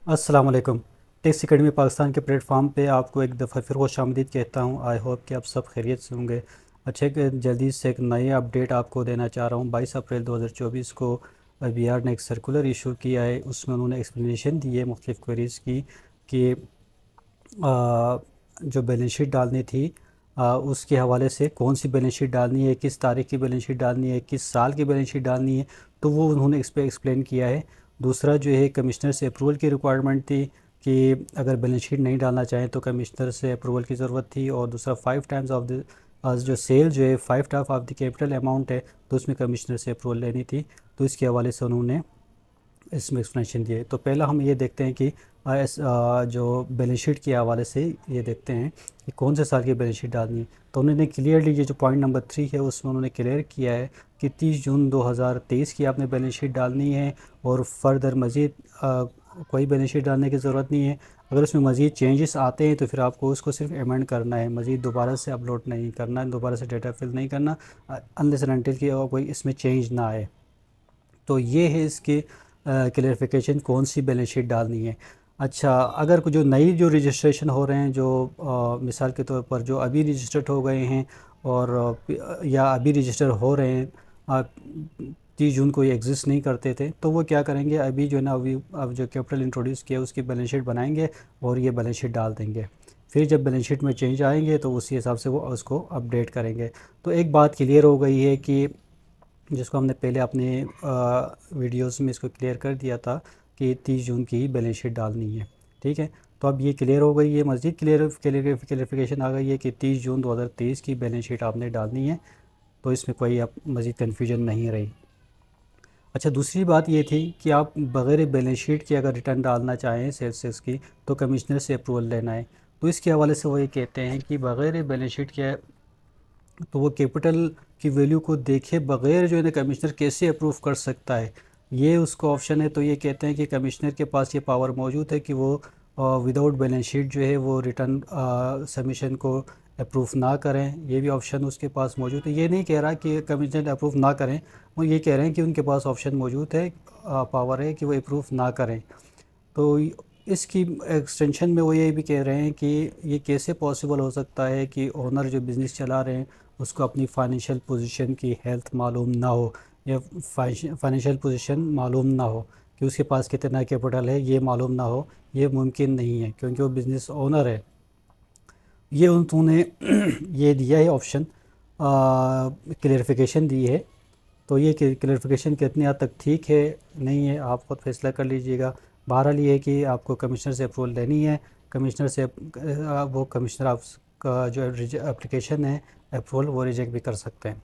अस्सलाम वालेकुम। Takes academy Pakistan के प्लेटफॉर्म पे आपको एक दफ़ा फिर खुशामदीद कहता हूँ। आई होप कि आप सब खैरियत से होंगे। अच्छे कि जल्दी से एक नई अपडेट आपको देना चाह रहा हूँ। 22 अप्रैल 2024 को BR ने एक सर्कुलर इशू किया है। उसमें उन्होंने एक्सप्लेनेशन दी है मुख्तलिफ़ क्वेरीज़ की कि जो बैलेंस शीट डालनी थी उसके हवाले से कौन सी बैलेंस शीट डालनी है, किस तारीख की बैलेंस शीट डालनी है, किस साल की बैलेंस शीट डालनी है, तो वो उन्होंने इस पर एक्सप्लेन किया है। दूसरा जो है कमिश्नर से अप्रूवल की रिक्वायरमेंट थी कि अगर बैलेंस शीट नहीं डालना चाहें तो कमिश्नर से अप्रूवल की ज़रूरत थी। और दूसरा 5 टाइम्स ऑफ द जो सेल जो है 5 type of the capital amount है तो उसमें कमिश्नर से अप्रूवल लेनी थी। तो इसके हवाले से उन्होंने इसमें एक्सप्लेनेशन दिए। तो पहला हम ये देखते हैं कि जो बैलेंस शीट के हवाले से ये देखते हैं कि कौन से साल की बैलेंस शीट डालनी है। तो उन्होंने क्लियरली ये जो पॉइंट नंबर 3 है उसमें उन्होंने क्लियर किया है कि 30 जून 2023 की आपने बैलेंस शीट डालनी है और फर्दर मज़ीद कोई बैलेंस शीट डालने की ज़रूरत नहीं है। अगर उसमें मज़ीद चेंजेस आते हैं तो फिर आपको उसको सिर्फ अमेंड करना है, मज़ीद दोबारा से अपलोड नहीं करना है, दोबारा से डेटा फिल नहीं करना अनलेस एंड अनटिल कि कोई इसमें चेंज ना आए। तो ये है इसकी क्लेरिफिकेशन कौन सी बैलेंस शीट डालनी है। अच्छा, अगर जो नई जो रजिस्ट्रेशन हो रहे हैं, जो मिसाल के तौर पर जो अभी रजिस्टर्ड हो गए हैं और या अभी रजिस्टर हो रहे हैं 30 जून को ये एग्जिस्ट नहीं करते थे, तो वो क्या करेंगे, अभी जो है ना अभी अब जो कैपिटल इंट्रोड्यूस किया उसकी बैलेंस शीट बनाएंगे और ये बैलेंस शीट डाल देंगे। फिर जब बैलेंस शीट में चेंज आएंगे तो उसी हिसाब से वो उसको अपडेट करेंगे। तो एक बात क्लियर हो गई है कि जिसको हमने पहले अपने वीडियोस में इसको क्लियर कर दिया था कि 30 जून की ही बैलेंस शीट डालनी है। ठीक है, तो अब ये क्लियर हो गई है, मज़ीद क्लियरिफिकेशन आ गई है कि 30 जून 2023 की बैलेंस शीट आपने डालनी है। तो इसमें कोई अब मज़ीद कन्फ्यूजन नहीं रही। अच्छा, दूसरी बात ये थी कि आप बग़ैर बैलेंस शीट के अगर रिटर्न डालना चाहें सेल्स टैक्स की तो कमिश्नर से अप्रूवल लेना है। तो इसके हवाले से वो ये कहते हैं कि बग़ैर बैलेंस शीट के तो वो कैपिटल की वैल्यू को देखे बग़ैर जो है ना कमिश्नर कैसे अप्रूव कर सकता है, ये उसको ऑप्शन है। तो ये कहते हैं कि कमिश्नर के पास ये पावर मौजूद है कि वो विदाउट बैलेंस शीट जो है वो रिटर्न सबमिशन को अप्रूव ना करें। ये भी ऑप्शन उसके पास मौजूद है। ये नहीं कह रहा कि कमिश्नर अप्रूव ना करें, वो ये कह रहे हैं कि उनके पास ऑप्शन मौजूद है, पावर है कि वो अप्रूव ना करें। तो इसकी एक्सटेंशन में वो ये भी कह रहे हैं कि ये कैसे पॉसिबल हो सकता है कि ओनर जो बिज़नेस चला रहे हैं उसको अपनी फाइनेंशियल पोजीशन की हेल्थ मालूम ना हो या फाइनेंशियल पोजीशन मालूम ना हो कि उसके पास कितना कैपिटल है, ये मालूम ना हो। ये मुमकिन नहीं है क्योंकि वो बिज़नेस ओनर है। ये उन्होंने ये दिया है ऑप्शन, क्लेरिफिकेशन दी है। तो ये क्लेरिफिकेशन कितनी हद तक ठीक है नहीं है आप खुद फैसला कर लीजिएगा। बहरहाल ये है कि आपको कमिश्नर से अप्रूवल लेनी है। कमिश्नर से वो कमिश्नर आपका जो एप्लीकेशन है अप्रूवल वो रिजेक्ट भी कर सकते हैं।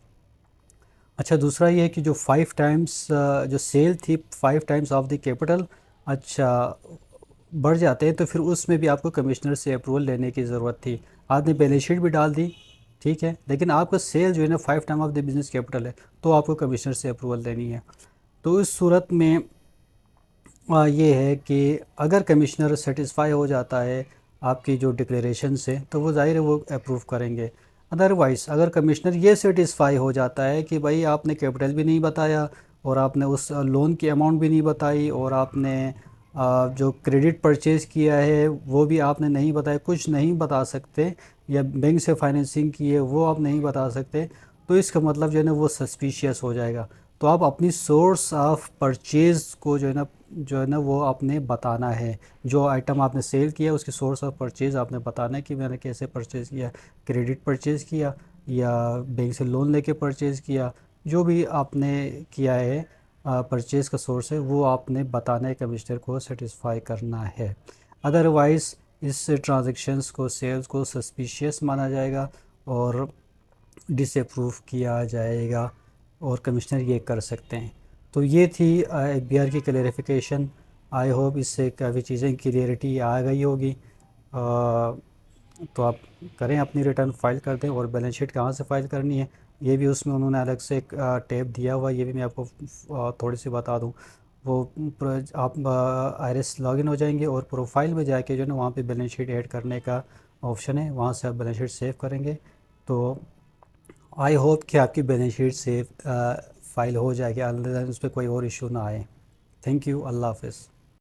अच्छा, दूसरा ये है कि जो 5 टाइम्स जो सेल थी 5 टाइम्स ऑफ द कैपिटल, अच्छा बढ़ जाते हैं तो फिर उसमें भी आपको कमिश्नर से अप्रूवल लेने की ज़रूरत थी। आपने बैलेंस शीट भी डाल दी, ठीक है, लेकिन आपका सेल जो है ना 5 time of the business capital है तो आपको कमिश्नर से अप्रूवल लेनी है। तो इस सूरत में ये है कि अगर कमिश्नर सेटिस्फाई हो जाता है आपकी जो डिक्लेरेशन से तो वो ज़ाहिर है वो अप्रूव करेंगे। अदरवाइज़ अगर कमिश्नर ये सेटिस्फाई हो जाता है कि भाई आपने कैपिटल भी नहीं बताया और आपने उस लोन की अमाउंट भी नहीं बताई और आपने जो क्रेडिट परचेज़ किया है वो भी आपने नहीं बताया, कुछ नहीं बता सकते, या बैंक से फाइनेंसिंग की है वो आप नहीं बता सकते, तो इसका मतलब जो है ना वो सस्पिशियस हो जाएगा। तो आप अपनी सोर्स ऑफ परचेज़ को जो है ना वो आपने बताना है। जो आइटम आपने सेल किया उसकी सोर्स ऑफ परचेज़ आपने बताना है कि मैंने कैसे परचेज़ किया, क्रेडिट परचेज़ किया या बैंक से लोन लेके परचेज़ किया, जो भी आपने किया है परचेज़ का सोर्स है वो आपने बताना है, कमिश्नर को सेटिस्फाई करना है। अदरवाइज़ इस ट्रांजैक्शंस को, सेल्स को सस्पिशियस माना जाएगा और डिसअप्रूव किया जाएगा और कमिश्नर ये कर सकते हैं। तो ये थी BR की क्लेरिफिकेशन। आई होप इससे काफ़ी चीज़ें क्लियरिटी आ गई होगी। तो आप करें, अपनी रिटर्न फाइल कर दें। और बैलेंस शीट कहाँ से फ़ाइल करनी है ये भी उसमें उन्होंने अलग से एक टैब दिया हुआ है, ये भी मैं आपको थोड़ी सी बता दूं। वो आप IRS लॉगिन हो जाएंगे और प्रोफाइल में जाके जो है ना वहाँ पे बैलेंस शीट ऐड करने का ऑप्शन है, वहाँ से आप बैलेंस शीट सेव करेंगे। तो आई होप कि आपकी बैलेंस शीट सेव फाइल हो जाएगी, अदरवाइज़ उस पर कोई और इशू ना आए। थैंक यू, अल्लाह हाफ़िज़।